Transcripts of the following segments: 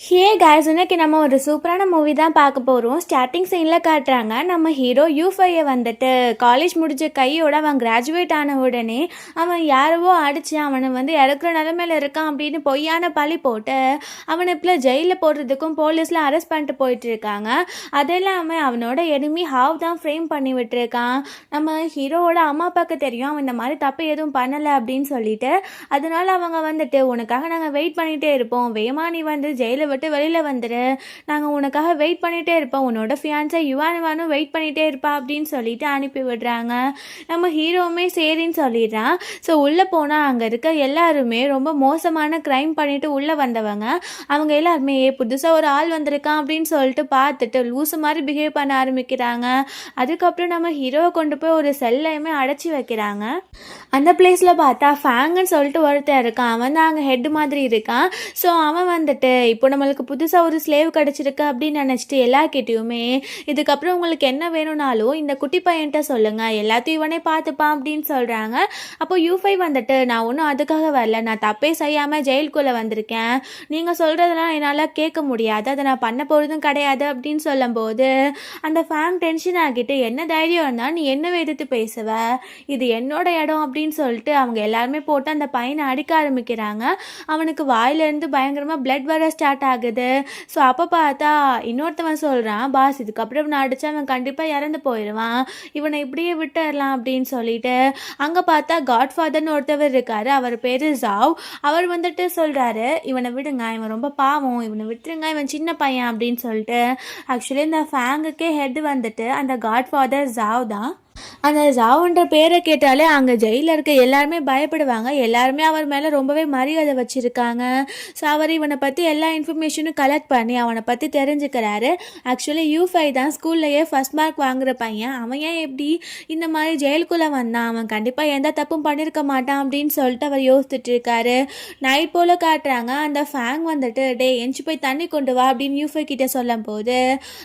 Hey guys, இன்னைக்கு நம்ம ஒரு சூப்பரான மூவி தான் பார்க்க போகிறோம். ஸ்டார்டிங் சீனில் காட்டுறாங்க நம்ம ஹீரோ யூஃபையை வந்துட்டு காலேஜ் முடிஞ்ச கையோட அவன் கிராஜுவேட் ஆன உடனே அவன் யாரவோ அடித்து அவனை இறக்குற நிலமையில இருக்கான் அப்படின்னு பொய்யான பழி போட்டு அவனை இப்போ ஜெயிலில் போடுறதுக்கும் போலீஸில் அரெஸ்ட் பண்ணிட்டு போயிட்டு இருக்காங்க. அதெல்லாமே அவனோட எனிமி ஹாவ் தான் ஃப்ரேம் பண்ணி விட்டுருக்கான். நம்ம ஹீரோவோட அம்மா அப்பாவுக்கு தெரியும் அவன் இந்த மாதிரி தப்பு எதுவும் பண்ணலை அப்படின்னு சொல்லிட்டு, அதனால அவங்க உனக்காக நாங்கள் வெயிட் பண்ணிகிட்டே இருப்போம், வேமா நீ ஜெயிலில் விட்டு வெளியில் வந்துடு, நாங்கள் உனக்காக வெயிட் பண்ணிகிட்டே இருப்போம், உன்னோட ஃபியான்ஸை யுவானும் வெயிட் பண்ணிகிட்டே இருப்பா அப்படின்னு சொல்லிட்டு அனுப்பி விடுறாங்க. நம்ம ஹீரோவுமே சரின்னு சொல்லிடுறான். ஸோ உள்ளே போனால் அங்கே இருக்க எல்லாருமே ரொம்ப மோசமான க்ரைம் பண்ணிட்டு உள்ளே வந்தவங்க. அவங்க எல்லாருமே புதுசாக ஒரு ஆள் வந்திருக்கான் அப்படின்னு சொல்லிட்டு பார்த்துட்டு லூசு மாதிரி பிஹேவ் பண்ண ஆரம்பிக்கிறாங்க. அதுக்கப்புறம் நம்ம ஹீரோவை கொண்டு போய் ஒரு செல்லையுமே அடைச்சி வைக்கிறாங்க. அந்த பிளேஸில் பார்த்தா ஃபேங்குன்னு சொல்லிட்டு ஒருத்தர் இருக்கான். அவன் தான் அங்கே ஹெட் மாதிரி இருக்கான். ஸோ அவன் இப்போ நம்மளுக்கு புதுசாக ஒரு ஸ்லேவ் கிடச்சிருக்கு அப்படின்னு நினச்சிட்டு எல்லார்கிட்டையுமே இதுக்கப்புறம் உங்களுக்கு என்ன வேணும்னாலும் இந்த குட்டி பையன்ட்ட சொல்லுங்கள், எல்லாத்தையும் இவனே பார்த்துப்பான் அப்படின்னு சொல்கிறாங்க. அப்போ யூஃபை நான் ஒன்றும் அதுக்காக வரல, நான் தப்பே செய்யாமல் ஜெயிலுக்குள்ளே வந்திருக்கேன், நீங்கள் சொல்கிறதெல்லாம் என்னால் கேட்க முடியாது, அதை நான் பண்ண போகிறதும் கிடையாது அப்படின்னு சொல்லும்போது அந்த ஃபேங் டென்ஷன் ஆகிட்டு என்ன தைரியம் இருந்தால் நீ என்ன எதிர்த்து பேசுவ, இது என்னோட இடம் அப்படின்னு சொல்லிட்டு அவங்க எல்லாருமே போட்டு அந்த பையனை அடிக்க ஆரம்பிக்கிறாங்க. அவனுக்கு வாயிலிருந்து பயங்கரமாக பிளட் வர ஸ்டார்ட் ஆகுது. ஸோ அப்போ பார்த்தா இன்னொருத்தவன் சொல்கிறான், பாஸ் இதுக்கப்புறம் நான் அடித்தா அவன் கண்டிப்பாக இறந்து போயிடுவான், இவனை இப்படியே விட்டுடலாம் அப்படின்னு சொல்லிட்டு அங்கே பார்த்தா காட்ஃபாதர்னு ஒருத்தவர் இருக்காரு. அவர் பேர் ஜாவ். அவர் சொல்கிறாரு, இவனை விடுங்க, இவன் ரொம்ப பாவம், இவனை விட்டுருங்க, இவன் சின்ன பையன் அப்படின்னு சொல்லிட்டு. ஆக்சுவலி இந்த ஃபேங்குக்கே ஹெட் அந்த காட்ஃபாதர் ஜாவ் தான். அந்த ஜாவுன்ற பேரை கேட்டாலே அங்கே ஜெயிலில் இருக்க எல்லாருமே பயப்படுவாங்க. எல்லாருமே அவர் மேலே ரொம்பவே மரியாதை வச்சுருக்காங்க. ஸோ அவர் இவனை பற்றி எல்லா இன்ஃபர்மேஷனும் கலெக்ட் பண்ணி அவனை பற்றி தெரிஞ்சுக்கிறாரு. ஆக்சுவலி யூஃபை தான் ஸ்கூல்லையே ஃபஸ்ட் மார்க் வாங்குற பையன். அவன் ஏன் எப்படி இந்த மாதிரி ஜெயிலுக்குள்ளே வந்தான், அவன் கண்டிப்பாக எந்த தப்பும் பண்ணியிருக்க மாட்டான் அப்படின்னு சொல்லிட்டு அவர் யோசிச்சுட்டு இருக்காரு. நைட் போல் காட்டுறாங்க. அந்த ஃபேங் டே எஞ்சி போய் தண்ணி கொண்டு வா அப்படின்னு யூஃபை கிட்டே சொல்லும் போது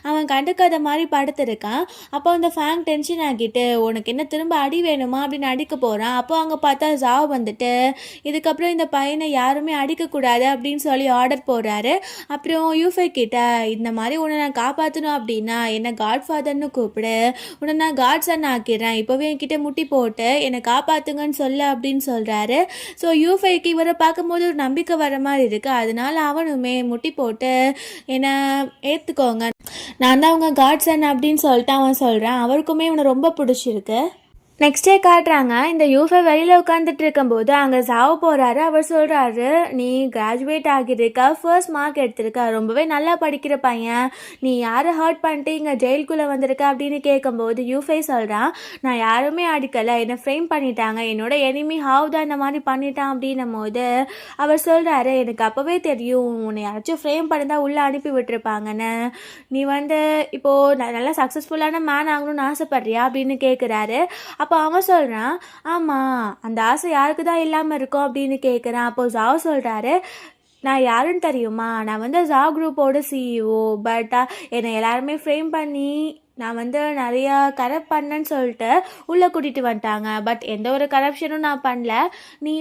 அவன் கண்டுக்காத மாதிரி படுத்திருக்கான். அப்போ அந்த ஃபேங் டென்ஷன் ஆகிட்டு உனக்கு என்ன திரும்ப அடி வேணுமா அப்படின்னு அடிக்க போகிறான். அப்போ அங்கே பார்த்தா ஜாவ் இதுக்கப்புறம் இந்த பையனை யாருமே அடிக்கக்கூடாது அப்படின்னு சொல்லி ஆர்டர் போடுறாரு. அப்புறம் யூஃபை கிட்ட இந்த மாதிரி உன்னை நான் காப்பாற்றணும் அப்படின்னா என்னை காட்ஃபாதர்னு கூப்பிடு, உன்னை நான் காட் சன் ஆக்கிடுறேன், இப்போவே என்கிட்ட முட்டி போட்டு என்னை காப்பாற்றுங்கன்னு சொல்ல அப்படின்னு சொல்கிறாரு. ஸோ யூஃபைக்கு இவரை பார்க்கும்போது ஒரு நம்பிக்கை வர மாதிரி இருக்குது. அதனால அவனுமே முட்டி போட்டு என்னை ஏற்றுக்கோங்க, நான் தான் அவங்க காட் சன் அப்படின்னு சொல்லிட்டு அவன் சொல்கிறான். அவருக்குமே இவனை ரொம்ப பிடிச்சிருக்கு. நெக்ஸ்ட் டே காட்டுறாங்க. இந்த யூஃபை வெளியில் உட்காந்துட்டு இருக்கும்போது அங்கே ஜாவ் போகிறாரு. அவர் சொல்கிறாரு, நீ கிராஜுவேட் ஆகியிருக்க, ஃபர்ஸ்ட் மார்க் எடுத்திருக்க, ரொம்பவே நல்லா படிக்கிற பையன், நீ யாரை ஹர்ட் பண்ணிட்டு இங்கே ஜெயிலுக்குள்ளே வந்திருக்க அப்படின்னு கேட்கும்போது யூஃபை சொல்கிறான், நான் யாருமே அடிக்கலை, என்னை ஃப்ரேம் பண்ணிட்டாங்க, என்னோட எனிமி ஹாவ் தான் இந்த மாதிரி பண்ணிட்டான் அப்படின்னும் போது அவர் சொல்கிறாரு, எனக்கு அப்போவே தெரியும் உன்னை யாராச்சும் ஃப்ரேம் பண்ணி தான் உள்ளே அனுப்பி விட்டுருப்பாங்கன்னு, நீ இப்போது நல்லா சக்ஸஸ்ஃபுல்லான மேன் ஆகணும்னு ஆசைப்படுறியா அப்படின்னு கேட்குறாரு. அப்போ அவன் சொல்கிறான், ஆமாம் அந்த ஆசை யாருக்கு தான் இல்லாமல் இருக்கும் அப்படின்னு கேட்குறான். அப்போ ஜாவ் சொல்கிறாரு, நான் யாருன்னு தெரியுமா, நான் ஜாவ் குரூப்போட சிஇஓ, பட் என்னை எல்லாருமே ஃப்ரேம் பண்ணி நான் நிறையா கரப்ட் பண்ணேன்னு சொல்லிட்டு உள்ளே கூட்டிகிட்டு வந்துட்டாங்க. பட் எந்த ஒரு கரப்ஷனும் நான் பண்ணல,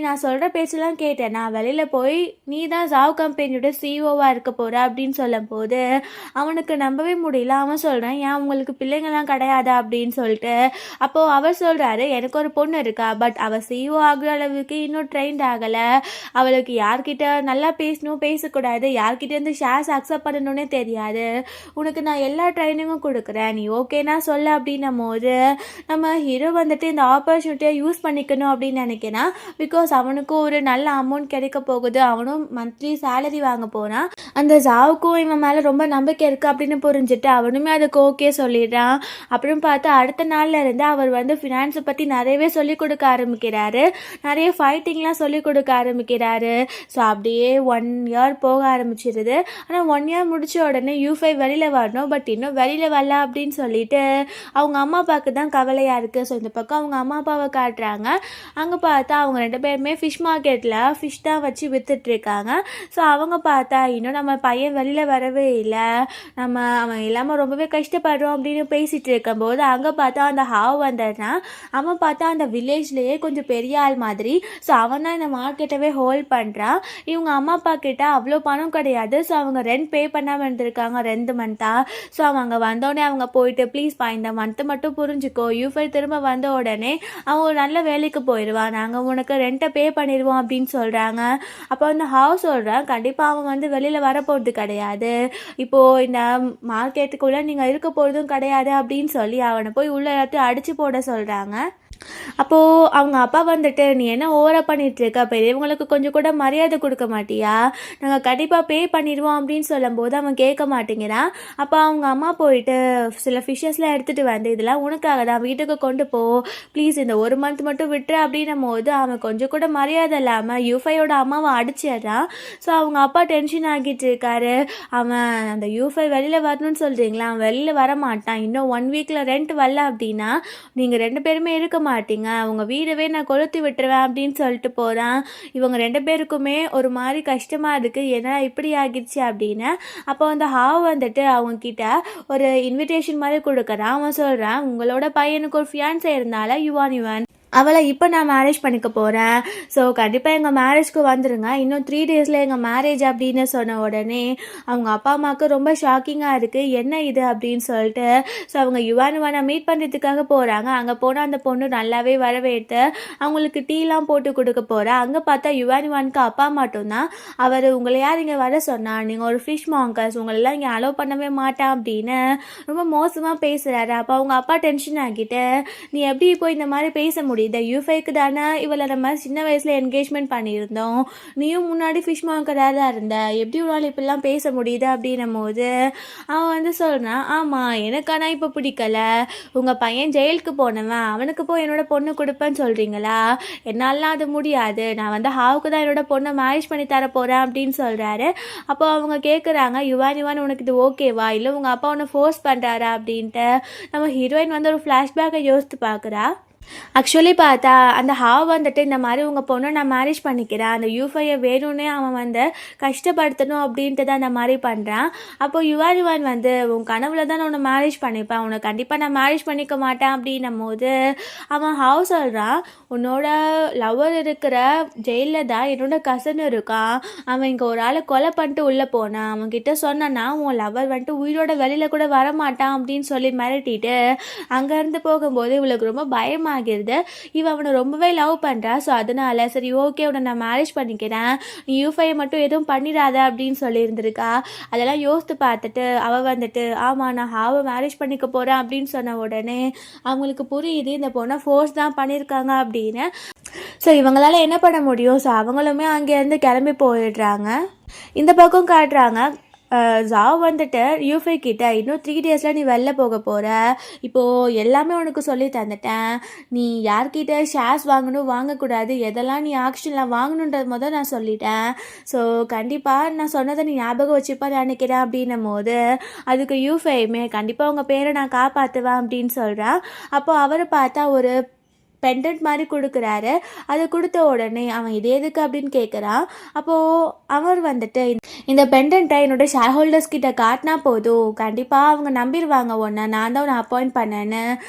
நான் சொல்கிற பேச்செல்லாம் கேட்டேன், நான் வெளியில் போய் நீ தான் ஜாவ் கம்பெனியோட சிஇஓவாக இருக்க போகிற அப்படின்னு சொல்லும் போது அவனுக்கு நம்பவே முடியல. அவன் சொல்கிறான், ஏன் உங்களுக்கு பிள்ளைங்கள்லாம் கிடையாதா அப்படின்னு சொல்லிட்டு. அப்போது அவர் சொல்கிறாரு, எனக்கு ஒரு பொண்ணு இருக்கா, பட் அவள் சிஇஓ ஆகிற அளவுக்கு இன்னும் ட்ரெயின்ட் ஆகலை, அவளுக்கு யார்கிட்ட நல்லா பேசணும் பேசக்கூடாது, யார்கிட்டேருந்து ஷேர்ஸ் அக்செப்ட் பண்ணணுன்னே தெரியாது, உனக்கு நான் எல்லா ட்ரைனிங்கும் கொடுக்குறேன், நீ ஓகேனா சொல்ல அப்படின்னும் போது நம்ம ஹீரோ இந்த ஆப்பர்ச்சுனிட்டியை யூஸ் பண்ணிக்கணும் அப்படின்னு நினைக்கிறேன். பிகாஸ் அவனுக்கும் ஒரு நல்ல அமௌண்ட் கிடைக்க போகுது, அவனும் மந்த்லி சேலரி வாங்க போகிறான். அந்த ஜாவுக்கும் இவன் மேலே ரொம்ப நம்பிக்கை இருக்குது அப்படின்னு புரிஞ்சுட்டு அவனுமே அதுக்கு ஓகே சொல்லிடுறான். அப்புறம் பார்த்தா அடுத்த நாளில் இருந்து அவர் ஃபினான்ஸை பற்றி நிறையவே சொல்லிக் கொடுக்க ஆரம்பிக்கிறாரு, நிறைய ஃபைட்டிங்லாம் சொல்லிக் கொடுக்க ஆரம்பிக்கிறாரு. ஸோ அப்படியே 1 இயர் போக ஆரம்பிச்சிருது. ஆனால் 1 இயர் முடித்த உடனே யூஃபை வெளியில் வரணும், பட் இன்னும் வெளியில் வரல அப்படின்னு அப்படின்னு சொல்லிட்டு அவங்க அம்மா அப்பாவுக்கு தான் கவலையாக இருக்குது. ஸோ இந்த பக்கம் அவங்க அம்மா அப்பாவை காட்டுறாங்க. அங்கே பார்த்தா அவங்க 2 பேருமே ஃபிஷ் மார்க்கெட்டில் ஃபிஷ் தான் வச்சு விற்றுட்ருக்காங்க. ஸோ அவங்க பார்த்தா இன்னும் நம்ம பையன் வெளியில் வரவே இல்லை, அவன் இல்லாமல் ரொம்பவே கஷ்டப்படுறோம் அப்படின்னு பேசிகிட்டு இருக்கும்போது அங்கே பார்த்தா அந்த ஹாவ் வந்ததுன்னா அவன் பார்த்தா அந்த வில்லேஜ்லேயே கொஞ்சம் பெரிய ஆள் மாதிரி. ஸோ அவன் தான் இந்த மார்க்கெட்டவே ஹோல்ட் பண்ணுறான். இவங்க அம்மா அப்பா கிட்ட அவ்வளோ பணம் கிடையாது. ஸோ அவங்க ரெண்ட் பே பண்ணாமல் இருந்திருக்காங்க 2 மந்த்தாக. ஸோ அவங்க வந்தோடனே அவங்க போயிட்டு ப்ளீஸ்ப்பா இந்த மந்த்து மட்டும் புரிஞ்சுக்கோ, யூஃபை திரும்ப வந்த உடனே அவன் ஒரு நல்ல வேலைக்கு போயிடுவான், நாங்கள் உனக்கு ரெண்ட்டை பே பண்ணிடுவோம் அப்படின்னு சொல்கிறாங்க. அப்போ அந்த ஹவுஸ் சொல்கிறேன் கண்டிப்பாக அவன் வந்து வெளியில் வரப்போகிறது கிடையாது, இப்போது இந்த மார்க்கெட்டுக்குள்ளே நீங்கள் இருக்க போகிறதும் கிடையாது அப்படின்னு சொல்லி அவனை போய் உள்ளே எல்லாத்தையும் அடித்து போட சொல்கிறாங்க. அப்போது அவங்க அப்பா வந்துட்டு நீ என்ன ஓவராக பண்ணிகிட்ருக்க, பெரியவங்களுக்கு கொஞ்சம் கூட மரியாதை கொடுக்க மாட்டியா, நாங்கள் கண்டிப்பாக பே பண்ணிடுவோம் அப்படின்னு சொல்லும்போது அவன் கேட்க மாட்டேங்கிறான். அப்போ அவங்க அம்மா போயிட்டு சில ஃபிஷ்ஷஸ்லாம் எடுத்துகிட்டு வந்து இதெல்லாம் உனக்காக தான், வீட்டுக்கு கொண்டு போ ப்ளீஸ், இந்த 1 மந்த் மட்டும் விட்டுரு அப்படின்னும் போது அவன் கொஞ்சம் கூட மரியாதை இல்லாமல் யூஃபையோட அம்மாவை அடிச்சிடுறான். ஸோ அவங்க அப்பா டென்ஷன் ஆகிட்டு இருக்காரு. அவன் அந்த யூஃபை வெளியில் வரணும்னு சொல்கிறீங்களா, அவன் வெளியில் வர மாட்டான், இன்னும் 1 வீக்கில் ரெண்ட் வரல அப்படின்னா நீங்கள் 2 பேருமே இருக்க மாட்டீங்க, அவங்க வீடவே நான் கொளுத்தி விட்டுருவேன் அப்படின்னு சொல்லிட்டு போகிறான். இவங்க 2 பேருக்குமே ஒரு மாதிரி கஷ்டமாக இருக்குது, ஏன்னா இப்படி ஆகிடுச்சு அப்படின்னு. அப்போ அந்த ஹாவ் வந்துட்டு அவங்க கிட்ட ஒரு இன்விடேஷன் மாதிரி கொடுக்குறான். அவன் சொல்கிறான் உங்களோட பையனுக்கு ஒரு ஃபியான்ஸே இருந்தால யுவான் அவளை இப்போ நான் மேரேஜ் பண்ணிக்க போகிறேன், ஸோ கண்டிப்பாக எங்கள் மேரேஜ்க்கு வந்துடுங்க, இன்னும் 3 டேஸில் எங்கள் மேரேஜ் அப்படின்னு சொன்ன உடனே அவங்க அப்பா அம்மாவுக்கு ரொம்ப ஷாக்கிங்காக இருக்குது, என்ன இது அப்படின்னு சொல்லிட்டு. ஸோ அவங்க யுவானை மீட் பண்ணுறதுக்காக போகிறாங்க. அங்கே போனால் அந்த பொண்ணு நல்லாவே வரவேற்று அவங்களுக்கு டீலாம் போட்டு கொடுக்க போகிறா. அங்கே பார்த்தா யுவானுக்கு அப்பா மட்டும்தான். அவர் உங்களை யார் இங்கே வர சொன்னால், நீங்கள் ஒரு ஃபிஷ் மாங்கர்ஸ், உங்களெல்லாம் இங்கே அலோவ் பண்ணவே மாட்டான் அப்படின்னு ரொம்ப மோசமாக பேசுகிறாரு. அப்போ அவங்க அப்பா டென்ஷன் ஆகிட்டு நீ எப்படி இப்போ இந்த மாதிரி பேச முடியும், இதை யூஃபைக்கு தானே இவளை நம்ம சின்ன வயசில் என்கேஜ்மெண்ட் பண்ணியிருந்தோம், நீயும் முன்னாடி ஃபிஷ் மார்க்கெட்டாக தான் இருந்த, எப்படி ஒரு நாள் இப்படிலாம் பேச முடியுது அப்படின்னும் போது அவன் வந்து சொல்கிறான் ஆமாம் எனக்கானா இப்போ பிடிக்கல, உங்கள் பையன் ஜெயிலுக்கு போனவன், அவனுக்கு போய் என்னோட பொண்ணு கொடுப்பேன்னு சொல்கிறீங்களா, என்னாலாம் அது முடியாது, நான் வந்து ஹாவுக்கு தான் என்னோட பொண்ணை மேரேஜ் பண்ணி தர போகிறேன் அப்படின்னு சொல்கிறாரு. அப்போ அவங்க கேட்குறாங்க யுவான் உனக்கு இது ஓகேவா, இல்லை உங்கள் அப்பா உன்னை ஃபோர்ஸ் பண்ணுறாரா அப்படின்ட்டு. நம்ம ஹீரோயின் வந்து ஒரு ஃப்ளாஷ்பேக்கை யோசித்து பார்க்குறா. ஆக்சுவலி பார்த்தா அந்த ஹாவ் வந்துட்டு இந்த மாதிரி உங்கள் பொண்ணை நான் மேரேஜ் பண்ணிக்கிறேன், அந்த யூஃபையை வேணும்னே அவன் வந்து கஷ்டப்படுத்தணும் அப்படின்ட்டு தான் அந்த மாதிரி பண்ணுறான். அப்போ யுவான் வந்து உன் கனவுல தான் நான் உன்னை மேரேஜ் பண்ணிப்பேன், உன்னை கண்டிப்பாக நான் மேரேஜ் பண்ணிக்க மாட்டேன் அப்படின்னும் போது அவன் ஹாவ் சொல்கிறான் உன்னோட லவ்வர் இருக்கிற ஜெயிலில் தான் என்னோட கசன் இருக்கான், அவன் இங்கே ஒரு ஆளை கொலை பண்ணிட்டு உள்ளே போனான், அவன்கிட்ட சொன்னான்னா உன் லவ்வர் வந்துட்டு உயிரோட வெளியில் கூட வரமாட்டான் அப்படின்னு சொல்லி மிரட்டிட்டு அங்கேருந்து போகும்போது இவளுக்கு ரொம்ப பயமாக ஆகிடுது. இவன் அவனை ரொம்பவே லவ் பண்ணுறா. ஸோ அதனால சரி ஓகே உன்னை நான் மேரேஜ் பண்ணிக்கிறேன், நீ யூஃபையை மட்டும் எதுவும் பண்ணிடாத அப்படின்னு சொல்லியிருந்திருக்கா. அதெல்லாம் யோசித்து பார்த்துட்டு அவள் வந்துட்டு ஆமாம் நான் ஹாவை மேரேஜ் பண்ணிக்க போகிறேன் அப்படின்னு சொன்ன உடனே அவங்களுக்கு புரியுது இந்த பொண்ணை ஃபோர்ஸ் தான் பண்ணியிருக்காங்க அப்படின்னு. ஸோ இவங்களால என்ன பண்ண முடியும், ஸோ அவங்களுமே அங்கேருந்து கிளம்பி போயிடுறாங்க. இந்த பக்கம் காட்டுறாங்க ஜாவ் வந்துட்டு யூஃபை கிட்ட இன்னும் 3 டேஸில் நீ வெளில போக போகிற, இப்போது எல்லாமே உனக்கு சொல்லி தந்துட்டேன், நீ யார்கிட்ட ஷேர்ஸ் வாங்கணும் வாங்கக்கூடாது, எதெல்லாம் நீ ஆக்ஷனில் வாங்கணுன்றது நான் சொல்லிட்டேன், ஸோ கண்டிப்பாக நான் சொன்னதை நீ ஞாபகம் வச்சுப்பான்னு நினைக்கிறேன் அப்படின்னும் போது அதுக்கு யூஃபையுமே கண்டிப்பாக உங்கள் பேரை நான் காப்பாற்றுவேன் அப்படின்னு சொல்கிறேன். அப்போது அவரை பார்த்தா ஒரு பெண்டன்ட் மாதிரி கொடுக்குறாரு. அதை கொடுத்த உடனே அவன் இது எதுக்கு அப்படின்னு கேட்குறான். அப்போது அவர் வந்துட்டு இந்த பெண்டன்ட்டை என்னோட ஷேர் ஹோல்டர்ஸ் கிட்ட காட்டினா போதும், கண்டிப்பாக அவங்க நம்பிடுவாங்க உன்னை, நான் தான் உன்னை அப்பாயிண்ட் பண்ணேன்னு,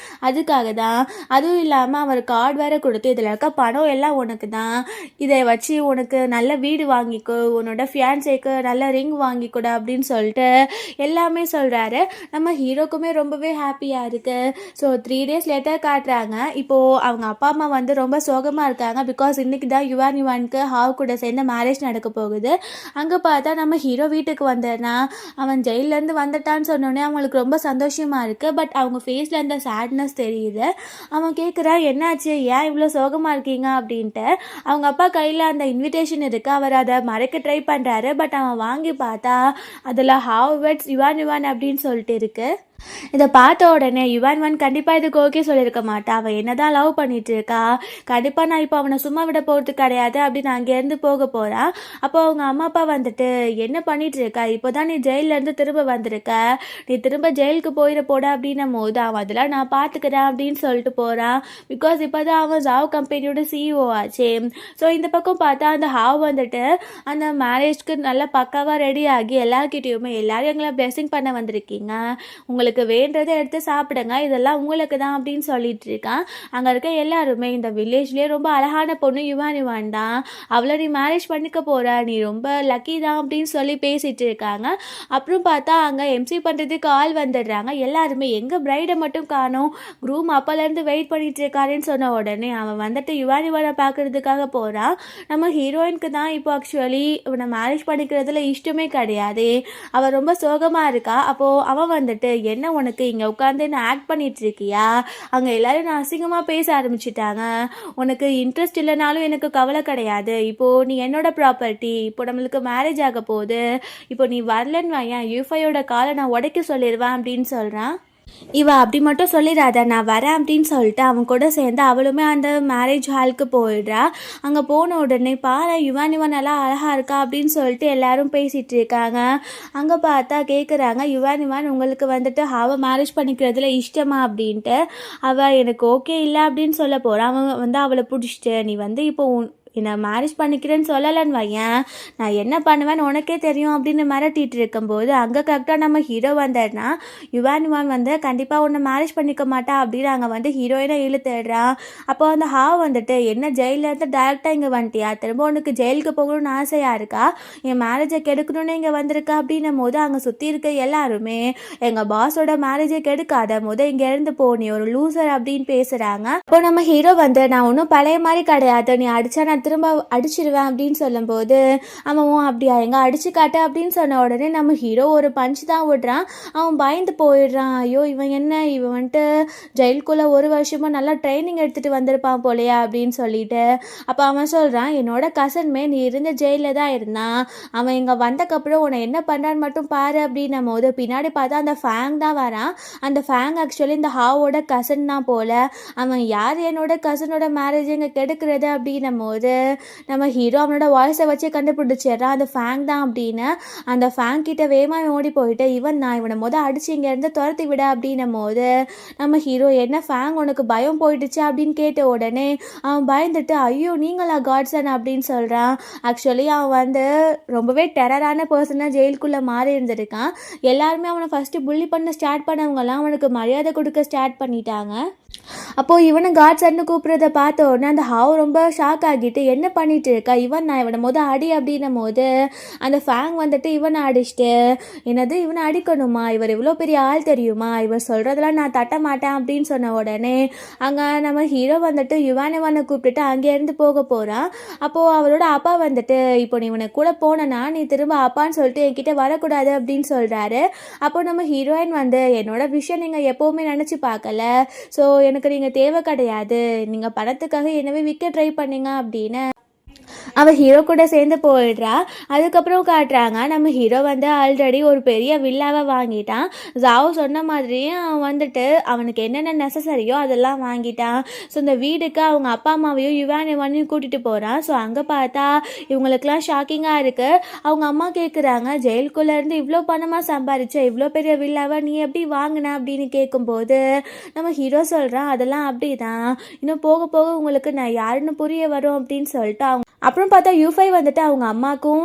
அதுக்காக தான். அதுவும் இல்லாமல் அவர் கார்டு வேறு கொடுத்து இதில் இருக்க பணம் எல்லாம் உனக்கு தான், இதை வச்சு உனக்கு நல்ல வீடு வாங்கிக்கோ, உன்னோட ஃபியான்ஸேக்கு நல்ல ரிங் வாங்கிக்கூட அப்படின்னு சொல்லிட்டு எல்லாமே சொல்கிறாரு. நம்ம ஹீரோக்குமே ரொம்பவே ஹாப்பியாக இருக்குது. ஸோ 3 டேஸ் லேட்டர் காட்டுறாங்க. இப்போது அவங்க அப்பா அம்மா வந்து ரொம்ப சோகமாக இருக்காங்க. பிகாஸ் இன்றைக்கி தான் யுவானுக்கு ஹாவ் கூட சேர்ந்து மேரேஜ் நடக்க போகுது. அங்கே பார்த்தா நம்ம ஹீரோ வீட்டுக்கு வந்தேன்னா அவன் ஜெயிலேருந்து வந்துட்டான்னு சொன்னோடனே அவங்களுக்கு ரொம்ப சந்தோஷமாக இருக்குது. பட் அவங்க ஃபேஸில் அந்த சேட்னஸ் தெரியுது. அவன் கேட்குறான் என்னாச்சு, ஏன் இவ்வளோ சோகமாக இருக்கீங்க அப்படின்ட்டு. அவங்க அப்பா கையில் அந்த இன்விடேஷன் இருக்குது. அவர் அதை மறைக்க ட்ரை பண்ணுறாரு. பட் அவன் வாங்கி பார்த்தா அதில் ஹாவ் வெட்ஸ் யுவான் அப்படின்னு சொல்லிட்டு இருக்குது. இதை பார்த்த உடனே யுவான் கண்டிப்பாக இதுக்கு ஓகே சொல்லியிருக்க மாட்டா. அவள் என்னதான் லவ் பண்ணிட்டு இருக்கா, கண்டிப்பாக நான் இப்போ அவனை சும்மா விட போகிறது கிடையாது அப்படின்னு அங்கேருந்து போக போகிறான். அப்போ அவங்க அம்மா அப்பா வந்துட்டு என்ன பண்ணிட்டு இருக்கா, இப்போ தான் நீ ஜெயிலேருந்து திரும்ப வந்திருக்க, நீ திரும்ப ஜெயிலுக்கு போயிட போட அப்படின்னும் போது அவன் அதெல்லாம் நான் பார்த்துக்கிறேன் அப்படின்னு சொல்லிட்டு போகிறான். பிகாஸ் இப்போ தான் அவன் ஜாவ் கம்பெனியோட சிஇஓ ஆச்சு. ஸோ இந்த பக்கம் பார்த்தா அந்த ஹாவ் வந்துட்டு அந்த மேரேஜ்க்கு நல்லா பக்காவாக ரெடி ஆகி எல்லாருக்கிட்டையுமே எல்லாரும் எங்களை பிளெஸிங் பண்ண வந்திருக்கீங்க, உங்களுக்கு வேண்டதை எடுத்து சாப்பிடுங்க, இதெல்லாம் உங்களுக்கு தான் அப்படின்னு சொல்லிட்டு இருக்கான். அங்கே இருக்க எல்லாருமே இந்த வில்லேஜ்லேயே ரொம்ப அழகான பொண்ணு யுவான் தான், அவளை நீ மேரேஜ் பண்ணிக்க போகிற, நீ ரொம்ப லக்கி தான் அப்படின்னு சொல்லி பேசிகிட்டு இருக்காங்க. அப்புறம் பார்த்தா அங்கே எம்சி பண்ணுறதுக்கு ஆள் வந்துடுறாங்க. எல்லாருமே எங்கள் பிரைடை மட்டும் காணோம், க்ரூம் அப்போலேருந்து வெயிட் பண்ணிட்டு இருக்காருன்னு சொன்ன உடனே அவன் வந்துட்டு யுவானை பார்க்குறதுக்காக போகிறான். நம்ம ஹீரோயினுக்கு தான் இப்போ ஆக்சுவலி இவனை மேரேஜ் பண்ணிக்கிறதுல இஷ்டமே கிடையாது, அவள் ரொம்ப சோகமாக இருக்கா. அப்போது அவன் வந்துட்டு என்ன உனக்கு இங்கே உட்காந்து என்ன ஆக்ட் பண்ணிட்டு இருக்கியா, அங்கே எல்லாரும் நான் அசிங்கமாக பேச ஆரம்பிச்சிட்டாங்க, உனக்கு இன்ட்ரெஸ்ட் இல்லைனாலும் எனக்கு கவலை கிடையாது, இப்போது நீ என்னோட ப்ராப்பர்ட்டி, இப்போ நம்மளுக்கு மேரேஜ் ஆக போகுது, இப்போ நீ வரலன்னு வாயன் யூஃபையோட காலை நான் உடைக்க சொல்லிடுவேன் அப்படின்னு சொல்கிறான். இவ அப்படி மட்டும் சொல்லிடாத, நான் வரேன் அப்படின்னு சொல்லிட்டு அவன் கூட சேர்ந்து அவளுமே அந்த மேரேஜ் ஹாலுக்கு போயிடுறா. அங்கே போன உடனே பாரு யுவான் நல்லா அழகாக இருக்கா அப்படின்னு சொல்லிட்டு எல்லாரும் பேசிகிட்டு இருக்காங்க. அங்கே பார்த்தா கேட்குறாங்க, யுவான் உங்களுக்கு வந்துட்டு அவள் மேரேஜ் பண்ணிக்கிறதுல இஷ்டமா அப்படின்ட்டு. அவள் எனக்கு ஓகே இல்லை அப்படின்னு சொல்ல போகிறான். அவன் வந்து அவளை பிடிச்சிட்டு நீ வந்து இப்போ என்னை மேரேஜ் பண்ணிக்கிறேன்னு சொல்லலைன்னு வையன், நான் என்ன பண்ணுவேன்னு உனக்கே தெரியும் அப்படின்னு மிரட்டிட்டு இருக்கும்போது அங்கே கரெக்டாக நம்ம ஹீரோ வந்தாருன்னா யுவான் வந்து கண்டிப்பாக உன்னை மேரேஜ் பண்ணிக்க மாட்டா அப்படின்னு அங்கே வந்து ஹீரோயினை இழுத்துடுறான். அப்போ அந்த ஹாவ் வந்துட்டு என்ன ஜெயிலேருந்து டைரெக்டாக இங்கே வந்துட்டியா, திரும்ப உனக்கு ஜெயிலுக்கு போகணும்னு ஆசையாக இருக்கா, என் மேரேஜை கெடுக்கணும்னு இங்கே வந்திருக்கா அப்படின்னும் போது அங்கே சுற்றி இருக்க எல்லாருமே எங்கள் பாஸோட மேரேஜை கெடுக்காத இங்கே இருந்து போ, நீ ஒரு லூசர் அப்படின்னு பேசுகிறாங்க. அப்போ நம்ம ஹீரோ வந்து நான் ஒன்றும் பழைய மாதிரி கிடையாது, நீ அடித்தா நான் திரும்ப அடிச்சிருவேன் அப்படின்னு சொல்லும்போது அவன் அப்படியா எங்க அடிச்சு காட்ட அப்படின்னு சொன்ன உடனே நம்ம ஹீரோ ஒரு பஞ்ச் தான் விடுறான். அவன் பயந்து போயிடுறான். ஐயோ இவன் வந்துட்டு ஜெயிலுக்குள்ளே ஒரு வருஷமா நல்லா ட்ரைனிங் எடுத்துகிட்டு வந்திருப்பான் போலையா அப்படின்னு சொல்லிட்டு. அப்போ அவன் சொல்கிறான், என்னோட கசன்மே நீ இருந்த ஜெயிலில் தான் இருந்தான், அவன் இங்கே வந்தக்கப்புறம் உன்னை என்ன பண்ணுறான்னு மட்டும் பாரு அப்படின்னும் போது பின்னாடி பார்த்தா அந்த ஃபேங் தான் வரான். அந்த ஃபேங் ஆக்சுவலி இந்த ஹாவோட கசன் தான் போல. அவன் யார் என்னோட கசனோட மேரேஜ் இங்கே கெடுக்கிறது அப்படின்னும் போது நம்ம ஹீரோ அவனோட வாய்ஸை வச்சே கண்டுபிடிச்சிடுறான் அந்த ஃபேங் தான் அப்படின்னு. அந்த ஃபேங் கிட்ட வேகமாக ஓடி போயிட்டு நான் இவனை அடிச்சு இங்கேருந்து துரத்தி விட அப்படின்னும் போது நம்ம ஹீரோ என்ன ஃபேங் உனக்கு பயம் போயிடுச்சு அப்படின்னு கேட்ட உடனே அவன் பயந்துட்டு ஐயோ நீங்களா காட்சன் அப்படின்னு சொல்கிறான். ஆக்சுவலி அவன் ரொம்பவே டெரரான பர்சனாக ஜெயிலுக்குள்ளே மாறி இருந்திருக்கான். எல்லாருமே அவனை ஃபஸ்ட்டு புள்ளி பண்ண ஸ்டார்ட் பண்ணவங்கலாம் அவனுக்கு மரியாதை கொடுக்க ஸ்டார்ட் பண்ணிட்டாங்க. அப்போது இவனை காட்சன்னு கூப்பிட்றத பார்த்த உடனே அந்த ஹாவ் ரொம்ப ஷாக் ஆகிட்டு என்ன பண்ணிட்டு இருக்கா, நான் இவனை அடி அப்படின்னும் போது அந்த ஃபேங் வந்துட்டு இவனை அடிச்சுட்டு என்னது இவனை அடிக்கணுமா, இவர் இவ்வளோ பெரிய ஆள் தெரியுமா, இவர் சொல்கிறதெல்லாம் நான் தட்ட மாட்டேன் அப்படின்னு சொன்ன உடனே அங்கே நம்ம ஹீரோ வந்துட்டு யுவானை கூப்பிட்டுட்டு அங்கேருந்து போக போகிறான். அப்போது அவரோட அப்பா வந்துட்டு இப்போ நீ இவனை கூட போனனா நீ திரும்ப அப்பான்னு சொல்லிட்டு என்கிட்ட வரக்கூடாது அப்படின்னு சொல்கிறாரு. அப்போ நம்ம ஹீரோயின் என்னோட விஷயம் நீங்கள் எப்போவுமே நினச்சி பார்க்கல, ஸோ எனக்கு நீங்கள் தேவை கிடையாது, நீங்கள் பணத்துக்காக என்னவே விற்க ட்ரை பண்ணீங்க அப்படின்னு அவள் ஹீரோ கூட சேர்ந்து போயிடுறா. அதுக்கப்புறம் காட்டுறாங்க நம்ம ஹீரோ ஆல்ரெடி ஒரு பெரிய வில்லாவை வாங்கிட்டான். ஜாவ் சொன்ன மாதிரியே அவன் வந்துட்டு அவனுக்கு என்னென்ன நெசசரியோ அதெல்லாம் வாங்கிட்டான். ஸோ இந்த வீடுக்கு அவங்க அப்பா அம்மாவையும் யுவானையும் கூட்டிகிட்டு போகிறான். ஸோ அங்கே பார்த்தா இவங்களுக்கெல்லாம் ஷாக்கிங்காக இருக்குது. அவங்க அம்மா கேட்குறாங்க, ஜெயிலுக்குள்ளேருந்து இவ்வளோ பணமாக சம்பாதிச்ச இவ்வளோ பெரிய வில்லாவை நீ எப்படி வாங்கின அப்படின்னு கேட்கும்போது நம்ம ஹீரோ சொல்கிறான், அதெல்லாம் அப்படி தான், இன்னும் போக போக உங்களுக்கு நான் யாருன்னு புரிய வரும் அப்படின்னு சொல்லிட்டு அவங்க அப்புறம் பார்த்தா யூஃபை வந்துட்டு அவங்க அம்மாக்கும்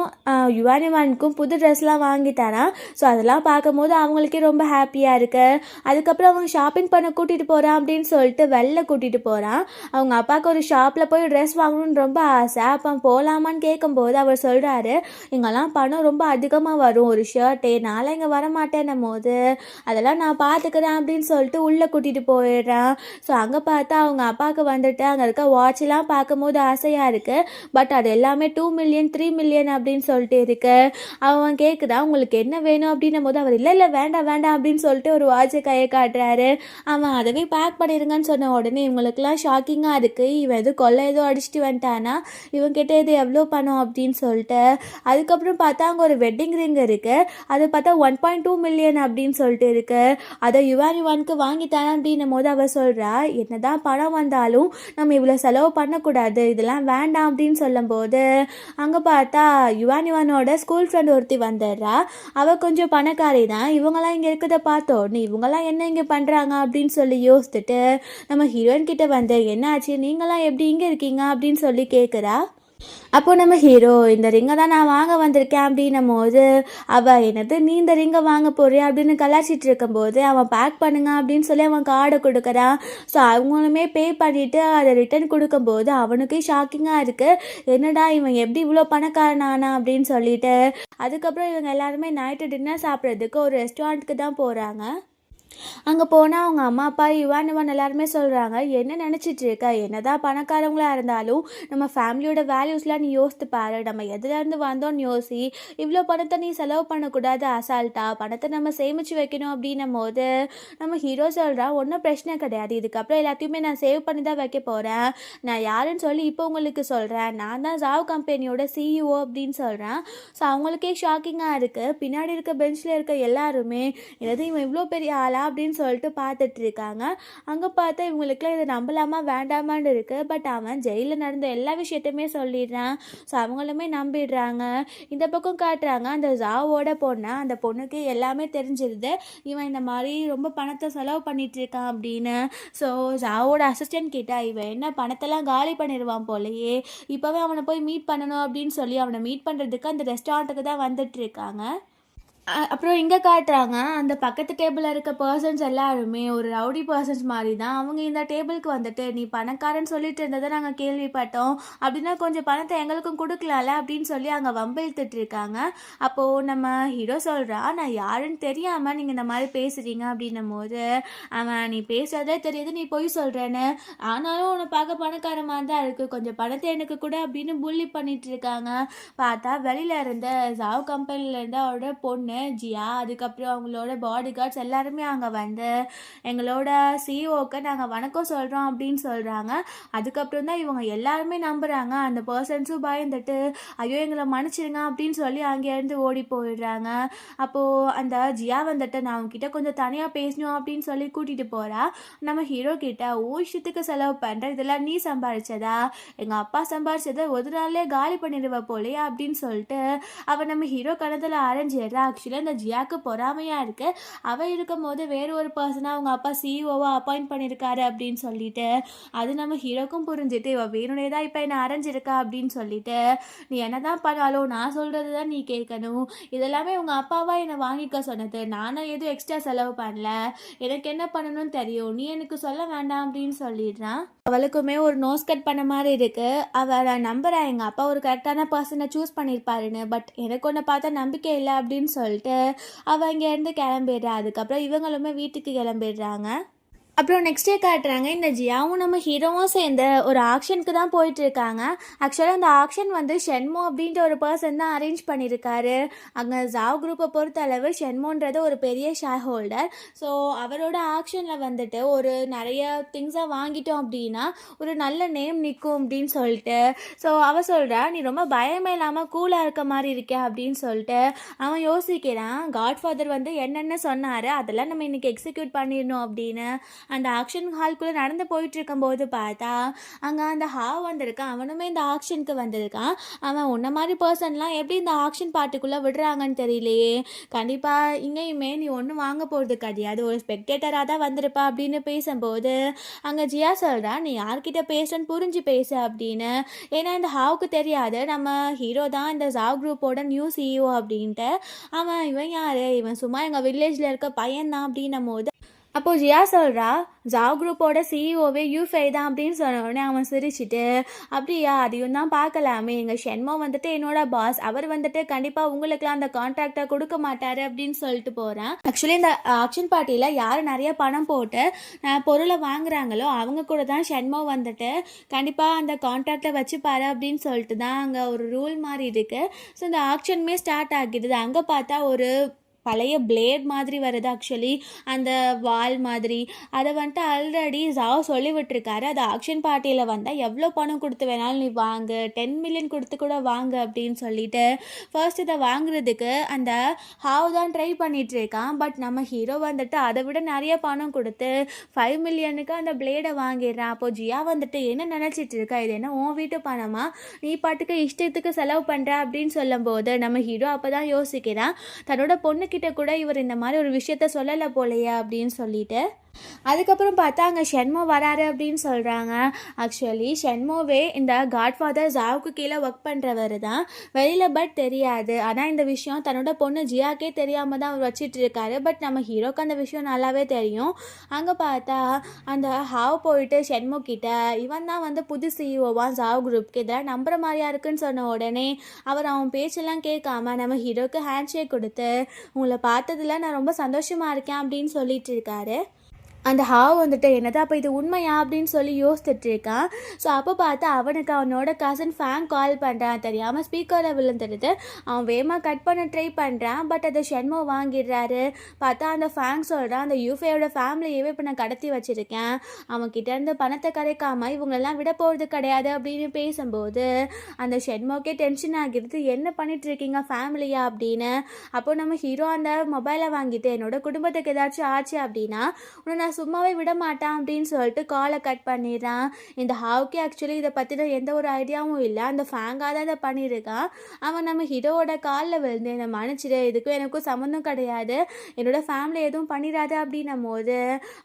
யுவானிவானுக்கும் புது ட்ரெஸ்லாம் வாங்கி தரான். ஸோ அதெல்லாம் பார்க்கும்போது அவங்களுக்கே ரொம்ப ஹாப்பியாக இருக்கு. அதுக்கப்புறம் அவங்க ஷாப்பிங் பண்ண கூட்டிகிட்டு போகிறான் அப்படின்னு சொல்லிட்டு வெளில கூட்டிகிட்டு போகிறான். அவங்க அப்பாவுக்கு ஒரு ஷாப்பில் போய் ட்ரெஸ் வாங்கணும்னு ரொம்ப ஆசை. அப்போ போகலாமான்னு கேட்கும்போது அவர் சொல்கிறாரு, இங்கெல்லாம் பணம் ரொம்ப அதிகமாக வரும், ஒரு ஷர்ட்டே நாளை இங்கே வரமாட்டேன்னும் போது அதெல்லாம் நான் பார்த்துக்கிறேன் அப்படின்னு சொல்லிட்டு உள்ளே கூட்டிகிட்டு போயிடுறான். ஸோ அங்கே பார்த்தா அவங்க அப்பாவுக்கு வந்துட்டு அங்கே இருக்க வாட்செலாம் பார்க்கும்போது ஆசையாக இருக்குது. பட் பட் அது எல்லாமே 2 மில்லியன் 3 மில்லியன் அப்படின்னு சொல்லிட்டு இருக்கு. அவன் கேட்குறான் உங்களுக்கு என்ன வேணும் அப்படின்னும் போது அவர் இல்லை இல்லை வேண்டாம் வேண்டாம் அப்படின்னு சொல்லிட்டு ஒரு வாட்சை கையை காட்டுறாரு. அவன் அதவே பேக் பண்ணிடுங்கன்னு சொன்ன உடனே இவங்களுக்குலாம் ஷாக்கிங்காக இருக்குது. இவன் எதுவும் கொள்ளை ஏதோ அடிச்சுட்டு வந்துட்டானா, இவன் கிட்ட இது எவ்வளோ பணம் அப்படின்னு சொல்லிட்டு. அதுக்கப்புறம் பார்த்தா அங்கே ஒரு வெட்டிங் ரிங் இருக்குது. அது பார்த்தா 1.2 மில்லியன் அப்படின்னு சொல்லிட்டு இருக்கு. அதை யுவானுக்கு வாங்கித்தானே அப்படின்னும் போது அவள் சொல்கிறா, என்னதான் பணம் வந்தாலும் நம்ம இவ்வளோ செலவு பண்ணக்கூடாது, இதெல்லாம் வேண்டாம் அப்படின்னு சொல்லும்போது அங்கே பார்த்தா யுவானோட ஸ்கூல் ஃப்ரெண்ட் ஒருத்தி வந்துடுறா. அவள் கொஞ்சம் பணக்காரி தான். இவங்கெல்லாம் இங்கே இருக்கிறத பார்த்தோன்னு இவங்கெல்லாம் என்ன இங்கே பண்ணுறாங்க அப்படின்னு சொல்லி யோசிச்சுட்டு நம்ம ஹீரோயின் கிட்ட வந்து என்னாச்சு நீங்களாம் எப்படி இங்கே இருக்கீங்க அப்படின்னு சொல்லி கேட்குறா. அப்போ நம்ம ஹீரோ இந்த ரிங்கை தான் நான் வாங்க வந்திருக்கேன் அப்படின்னும் போது அவள் என்னது நீ இந்த ரிங்கை வாங்க போறியா அப்படின்னு கலாச்சிட்டு இருக்கும்போது அவன் பேக் பண்ணுங்க அப்படின்னு சொல்லி அவன் கார்டை கொடுக்குறான். ஸோ அவங்களுமே பே பண்ணிவிட்டு அதை ரிட்டர்ன் கொடுக்கும்போது அவனுக்கே ஷாக்கிங்காக இருக்குது, என்னடா இவன் எப்படி இவ்வளோ பணக்காரனானா அப்படின்னு சொல்லிட்டு. அதுக்கப்புறம் இவங்க எல்லாருமே நைட்டு டின்னர் சாப்பிட்றதுக்கு ஒரு ரெஸ்டாரண்ட்டுக்கு தான் போகிறாங்க. அங்கே போனால் அவங்க அம்மா அப்பா யுவான் எல்லாருமே சொல்கிறாங்க, என்ன நினச்சிட்டு இருக்க, என்னதான் பணக்காரவங்களாக இருந்தாலும் நம்ம ஃபேமிலியோட வேல்யூஸ்லாம் நீ யோசித்து பாரு, நம்ம எதுலேருந்து வந்தோன்னு யோசி, இவ்வளோ பணத்தை நீ செலவு பண்ணக்கூடாது அசால்ட்டா, பணத்தை நம்ம சேமித்து வைக்கணும் அப்படின்னும் போது நம்ம ஹீரோ சொல்கிறான், ஒன்றும் பிரச்சனை கிடையாது, இதுக்கப்புறம் எல்லாத்தையுமே நான் சேவ் பண்ணி தான் வைக்க போகிறேன், நான் யாருன்னு சொல்லி இப்போ உங்களுக்கு சொல்கிறேன், நான் தான் ஜாவ் கம்பெனியோட சிஇஓ அப்படின்னு சொல்கிறேன். ஸோ அவங்களுக்கே ஷாக்கிங்காக இருக்குது. பின்னாடி இருக்க பெஞ்சில் இருக்க எல்லாருமே என்னது இவன் இவ்வளோ பெரிய ஆளா அப்படின்னு சொல்லிட்டு பார்த்துட்டு இருக்காங்க. அங்கே பார்த்தா இவங்களுக்குலாம் இதை நம்பலாமா வேண்டாமான்னு இருக்குது. பட் அவன் ஜெயிலில் நடந்த எல்லா விஷயத்தையுமே சொல்லிடுறான். ஸோ அவங்களுமே நம்பிடுறாங்க. இந்த பக்கம் காட்டுறாங்க அந்த ஜாவோட பொண்ணை. அந்த பொண்ணுக்கு எல்லாமே தெரிஞ்சிருது, இவன் இந்த மாதிரி ரொம்ப பணத்தை செலவு பண்ணிட்டு இருக்கான் அப்படின்னு. ஸோ ஜாவோட அசிஸ்டன்ட் கிட்ட இவன் என்ன பணத்தெல்லாம் காலி பண்ணிடுவான் போலையே, இப்போவே அவனை போய் மீட் பண்ணணும் அப்படின்னு சொல்லி அவனை மீட் பண்ணுறதுக்கு அந்த ரெஸ்டாரண்ட்டுக்கு தான் வந்துட்டு இருக்காங்க. அப்புறம் இங்கே காட்டுறாங்க அந்த பக்கத்து டேபிளில் இருக்க பர்சன்ஸ் எல்லாருமே ஒரு ரவுடி பர்சன்ஸ் மாதிரி தான். அவங்க இந்த டேபிளுக்கு வந்துட்டு நீ பணக்காரன்னு சொல்லிட்டு இருந்ததை நாங்கள் கேள்விப்பட்டோம், அப்படின்னா கொஞ்சம் பணத்தை எங்களுக்கும் கொடுக்கலாம்ல அப்படின்னு சொல்லி அங்கே வம்பு இழுத்துட்டு இருக்காங்க. அப்போது நம்ம ஹீரோ சொல்கிறா, நான் யாருன்னு தெரியாமல் நீங்கள் இந்த மாதிரி பேசுகிறீங்க அப்படின்னும் போது அவன் நீ பேசுறதே தெரியுது நீ பொய் சொல்கிறேன்னு, ஆனாலும் உன்னை பார்க்க பணக்காரமாக தான் இருக்குது, கொஞ்சம் பணத்தை எனக்கு கூட அப்படின்னு புள்ளி பண்ணிட்டு இருக்காங்க. பார்த்தா வெளியில் இருந்த ஜாவ் கம்பெனிலேருந்து அவரோட பொண்ணு ஜியா, அதுக்கப்புறம் அவங்களோட பாடி கார்ட்ஸ் எல்லாருமே அங்கே வந்து எங்களோட சிஇஓக்கு நாங்கள் வணக்கம் சொல்கிறோம் அப்படின்னு சொல்கிறாங்க. அதுக்கப்புறம் தான் இவங்க எல்லாருமே நம்புகிறாங்க. அந்த பர்சன்ஸும் பயந்துட்டு ஐயோ எங்களை மன்னிச்சிருங்க அப்படின்னு சொல்லி அங்கேருந்து ஓடி போயிடுறாங்க. அப்போது அந்த ஜியா வந்துட்டு நான் அவங்ககிட்ட கொஞ்சம் தனியாக பேசணும் அப்படின்னு சொல்லி கூட்டிகிட்டு போகிறா. நம்ம ஹீரோ கிட்ட இஷ்டத்துக்கு செலவு பண்ணுற இதெல்லாம் நீ சம்பாதிச்சதா, எங்கள் அப்பா சம்பாதிச்சதை ஒரு நாள்லேயே காலி பண்ணிடுவ போலையா அப்படின்னு சொல்லிட்டு அவன் நம்ம ஹீரோ கணத்தில் அரைஞ்சிடுறா. ஆக்சுவலாக இந்த ஜியாவுக்கு பொறாமையாக இருக்குது, அவள் இருக்கும் போது வேறு ஒரு பர்சனாக அவங்க அப்பா சிஇஓவாக அப்பாயிண்ட் பண்ணியிருக்காரு அப்படின்னு சொல்லிட்டு. அது நம்ம ஹீரோக்கும் புரிஞ்சுட்டு இவள் வேணுனே தான் இப்போ என்னை அரைஞ்சிருக்கா அப்படின்னு சொல்லிட்டு, நீ என்ன தான் பண்ணாலும் நான் சொல்கிறது தான் நீ கேட்கணும், இதெல்லாமே உங்கள் அப்பாவா என்னை வாங்கிக்க சொன்னது, நானும் எதுவும் எக்ஸ்ட்ரா செலவு பண்ணல, எனக்கு என்ன பண்ணணும்னு தெரியும், நீ எனக்கு சொல்ல வேண்டாம் அப்படின்னு சொல்லிடுறான். அவளுக்குமே ஒரு நோஸ் கட் பண்ண மாதிரி இருக்குது. அவள் நான் நம்புகிறேன் எங்கள் அப்பா ஒரு கரெக்டான பர்சனை சூஸ் பண்ணியிருப்பாருன்னு, பட் எனக்கு ஒன்று பார்த்தா நம்பிக்கை இல்லை அப்படின்னு சொல்லிட்டு அவள் இங்கேருந்து கிளம்பிடுறா. அதுக்கப்புறம் இவங்களுமே வீட்டுக்கு கிளம்பிடுறாங்க. அப்புறம் நெக்ஸ்ட் டே காட்டுறாங்க இந்த ஜியாவும் நம்ம ஹீரோவும் சேர்ந்து ஒரு ஆக்ஷனுக்கு தான் போயிட்டுருக்காங்க. ஆக்சுவலாக அந்த ஆக்ஷன் வந்து ஷென்மோ அப்படின்ற ஒரு பர்சன் தான் அரேஞ்ச் பண்ணியிருக்காரு. அங்கே ஜாவ் குரூப்பை பொறுத்த அளவு ஷென்மோன்றது ஒரு பெரிய ஷேர் ஹோல்டர். ஸோ அவரோட ஆக்ஷனில் வந்துட்டு ஒரு நிறைய திங்ஸாக வாங்கிட்டோம் அப்படின்னா ஒரு நல்ல நேம் நிற்கும் அப்படின்னு சொல்லிட்டு. ஸோ அவள் சொல்கிறா, நீ ரொம்ப பயமே இல்லாமல் கூலாக இருக்க மாதிரி இருக்கே அப்படின்னு சொல்லிட்டு அவன் யோசிக்கிறான். காட்ஃபாதர் வந்து என்னென்ன சொன்னார் அதெல்லாம் நம்ம இன்றைக்கி எக்ஸிக்யூட் பண்ணிடணும் அப்படின்னு. அந்த ஆக்ஷன் ஹால்குள்ளே நடந்து போயிட்டு இருக்கும்போது பார்த்தா அங்கே அந்த ஹாவ் வந்திருக்கான். அவனுமே இந்த ஆக்ஷனுக்கு வந்திருக்கான். அவன் உன்ன மாதிரி பர்சன்லாம் எப்படி இந்த ஆக்ஷன் பார்ட்டிக்குள்ளே விடுறாங்கன்னு தெரியலையே, கண்டிப்பாக இங்கேயுமே நீ ஒன்றும் வாங்க போகிறது கிடையாது, ஒரு ஸ்பெக்டேட்டராக தான் வந்திருப்பா அப்படின்னு பேசும்போது அங்கே ஜியா சொல்கிறா, நீ யார்கிட்ட பேசுன்னு புரிஞ்சு பேசு அப்படின்னு. ஏன்னா இந்த ஹாவுக்கு தெரியாது நம்ம ஹீரோ தான் இந்த ஜாவ் குரூப்போட நியூ சிஇஓ அப்படின்ட்டு. இவன் யார், இவன் சும்மா எங்கள் வில்லேஜில் இருக்க பையன் தான் அப்படின்னும் போது அப்போ ஜியா சொல்கிறா, ஜாவ் குரூப்போட சிஇஓவே யூஃபை தான் அப்படின்னு சொன்ன உடனே அவன் சிரிச்சிட்டு, அப்படியா அதையும் தான் பார்க்கலாமே, எங்கள் ஷென்மோ வந்துட்டு என்னோட பாஸ், அவர் வந்துட்டு கண்டிப்பாக உங்களுக்குலாம் அந்த கான்ட்ராக்டை கொடுக்க மாட்டார் அப்படின்னு சொல்லிட்டு போகிறான். ஆக்சுவலி இந்த ஆக்ஷன் பார்ட்டியில் யார் நிறைய பணம் போட்டு பொருளை வாங்குறாங்களோ அவங்க கூட தான் ஷென்மோ வந்துட்டு கண்டிப்பாக அந்த கான்ட்ராக்டை வச்சுப்பாரு அப்படின்னு சொல்லிட்டு தான் அங்கே ஒரு ரூல் மாதிரி இருக்குது. ஸோ இந்த ஆக்ஷனுமே ஸ்டார்ட் ஆகிடுது. அங்கே பார்த்தா ஒரு பழைய பிளேட் மாதிரி வருது. ஆக்சுவலி அந்த வால் மாதிரி அதை வந்துட்டு ஆல்ரெடி ஜாவ் சொல்லி விட்டுருக்காரு, அது ஆக்ஷன் பார்ட்டியில் வந்தால் எவ்வளோ பணம் கொடுத்து வேணாலும் நீ வாங்கு, 10 மில்லியன் கொடுத்து கூட வாங்கு அப்படின்னு சொல்லிட்டு ஃபர்ஸ்ட் இதை வாங்குறதுக்கு அந்த ஹாவ் தான் ட்ரை பண்ணிகிட்ருக்கான். பட் நம்ம ஹீரோ வந்துட்டு அதை விட நிறைய பணம் கொடுத்து 5 மில்லியனுக்கு அந்த பிளேடை வாங்கிடுறான். அப்போது ஜியா வந்துட்டு என்ன நினச்சிட்டு இருக்கா, இது என்ன உன் வீட்டு பணமா, நீ பாட்டுக்கு இஷ்டத்துக்கு செலவு பண்ணுற அப்படின்னு சொல்லும்போது நம்ம ஹீரோ அப்போ தான் யோசிக்கிறான், தன்னோட பொண்ணு கிட்ட கூட இவர் இந்த மாதிரி ஒரு விஷயத்த சொல்லலை போலையா அப்படின்னு சொல்லிட்டு. அதுக்கப்புறம் பார்த்தா அங்கே ஷென்மோ வராரு அப்படின்னு சொல்கிறாங்க. ஆக்சுவலி ஷென்மோவே இந்த காட்ஃபாதர் ஜாவுக்கு கீழே ஒர்க் பண்ணுறவர் தான், வெளியில் பட் தெரியாது. ஆனால் இந்த விஷயம் தன்னோட பொண்ணு ஜியாக்கே தெரியாமல் தான் அவர் வச்சிட்டு இருக்காரு. பட் நம்ம ஹீரோக்கு அந்த விஷயம் நல்லாவே தெரியும். அங்கே பார்த்தா அந்த ஹாவ் போயிட்டு ஷென்மோ கிட்ட, இவன் தான் வந்து புது சிஇஓவான் ஜாவ் குரூப்க்கு, இதெல்லாம் நம்புற மாதிரியா இருக்குன்னு சொன்ன உடனே அவன் பேச்செல்லாம் கேட்காம நம்ம ஹீரோக்கு ஹேண்ட் ஷேக் கொடுத்து, உங்களை பார்த்ததில் நான் ரொம்ப சந்தோஷமாக இருக்கேன் அப்படின்னு சொல்லிட்டு இருக்காரு. அந்த ஹாவ் வந்துட்டு என்னது அப்போ இது உண்மையா அப்படின்னு சொல்லி யோசிச்சுட்டு இருக்கான். ஸோ அப்போ பார்த்தா அவனுக்கு அவனோட கசன் ஃபேன் கால் பண்ணுறான், தெரியாமல் ஸ்பீக்கரில் விழுந்துடுது. அவன் வேகமாக கட் பண்ண ட்ரை பண்ணுறான். பட் அதை ஷென்மோ வாங்கிடுறாரு. பார்த்தா அந்த ஃபேங் சொல்கிறான், அந்த யூஃபையோட ஃபேமிலியவே இப்போ நான் கடத்தி வச்சுருக்கேன், அவன்கிட்ட இருந்து பணத்தை கரைக்காமல் இவங்களெல்லாம் விட போகிறது கிடையாது அப்படின்னு பேசும்போது அந்த ஷென்மோக்கே டென்ஷன் ஆகிடுது, என்ன பண்ணிகிட்ருக்கீங்க ஃபேமிலியா அப்படின்னு. அப்போ நம்ம ஹீரோ அந்த மொபைலை வாங்கிட்டு, என்னோட குடும்பத்துக்கு ஏதாச்சும் ஆச்சு அப்படின்னா உன்னை சும்மாவே விட மாட்டான் அப்படின்னு சொல்லிட்டு காலை கட் பண்ணிடுறான். இந்த ஹாவுக்கு ஆக்சுவலி இதை பற்றின எந்த ஒரு ஐடியாவும் இல்லை, அந்த ஃபேங்காக தான் இதை பண்ணியிருக்கான். அவன் நம்ம ஹீரோவோட காலில் விழுந்து என்னை மன்னிச்சிடு, இதுக்கும் எனக்கும் சம்மந்தம் கிடையாது, என்னோடய ஃபேமிலி எதுவும் பண்ணிடாது அப்படின்னும் போது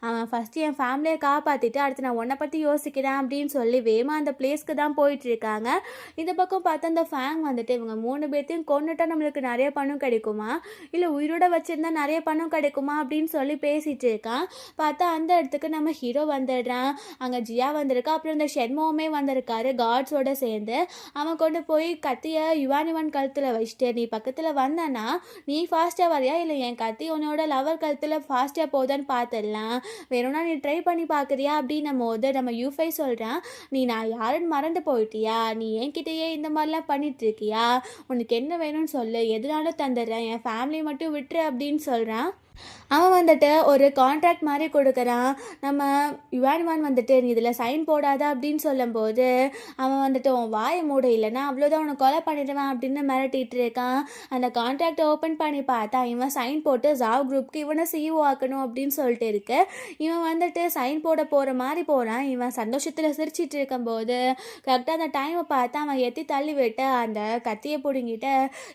அவன் ஃபஸ்ட்டு என் ஃபேமிலியை காப்பாற்றிட்டு அடுத்து நான் உன்னை பற்றி யோசிக்கிறேன் அப்படின்னு சொல்லி வேமா அந்த பிளேஸ்க்கு தான் போயிட்டுருக்காங்க. இந்த பக்கம் பார்த்தா அந்த ஃபேங் வந்துட்டு இவங்க 3 பேர்த்தையும் கொண்டுட்டா நம்மளுக்கு நிறைய பணம் கிடைக்குமா, இல்லை உயிரோட வச்சுருந்தா நிறைய பணம் கிடைக்குமா அப்படின்னு சொல்லி பேசிகிட்டு இருக்கான். பார்த்தா அந்த இடத்துக்கு நம்ம ஹீரோ வந்துடுறான். அங்கே ஜியா வந்திருக்கா, அப்புறம் இந்த ஷென்மோவுமே வந்திருக்காரு காட்ஸோட சேர்ந்து. அவன் கொண்டு போய் கத்தியை யுவானிவன் கழுத்தில் வச்சுட்டு, நீ பக்கத்தில் வந்தனா நீ ஃபாஸ்ட்டாக வரையா, இல்லை என் கத்தி உன்னோட லவர் கழுத்தில் ஃபாஸ்ட்டாக போதான்னு பார்த்துடலாம், வேணும்னா நீ ட்ரை பண்ணி பார்க்குறியா அப்படின்னும் போது நம்ம யூஃபை சொல்கிறான், நீ நான் யாருன்னு மறந்து போயிட்டியா, நீ என்கிட்டயே இந்த மாதிரிலாம் பண்ணிட்டு இருக்கியா, உனக்கு என்ன வேணும்னு சொல்லு, எதுனாலும் தந்துடுறேன், என் ஃபேமிலி மட்டும் விட்டுரு அப்படின்னு சொல்கிறான். அவன் வந்துட்டு ஒரு கான்ட்ராக்ட் மாதிரி கொடுக்குறான். நம்ம யுவான்வான் வந்துட்டு நீ இதில் சைன் போடாத அப்படின்னு சொல்லும்போது அவன் வந்துட்டு உன் வாயை மூட, இல்லைன்னா அவ்வளோதான் உனக்கு கொலை பண்ணிடுவேன் அப்படின்னு மிரட்டிகிட்டு இருக்கான். அந்த கான்ட்ராக்டை ஓப்பன் பண்ணி பார்த்தா இவன் சைன் போட்டு ஜாவ் குரூப்க்கு இவனை சிஇஓ ஆக்கணும் அப்படின்னு சொல்லிட்டு இருக்கு. இவன் வந்துட்டு சைன் போட போகிற மாதிரி போகிறான். இவன் சந்தோஷத்தில் சிரிச்சிட்டு இருக்கும்போது கரெக்டாக அந்த டைமை பார்த்து அவன் எத்தி தள்ளி விட்டு அந்த கத்தியை பிடுங்கிட்டு,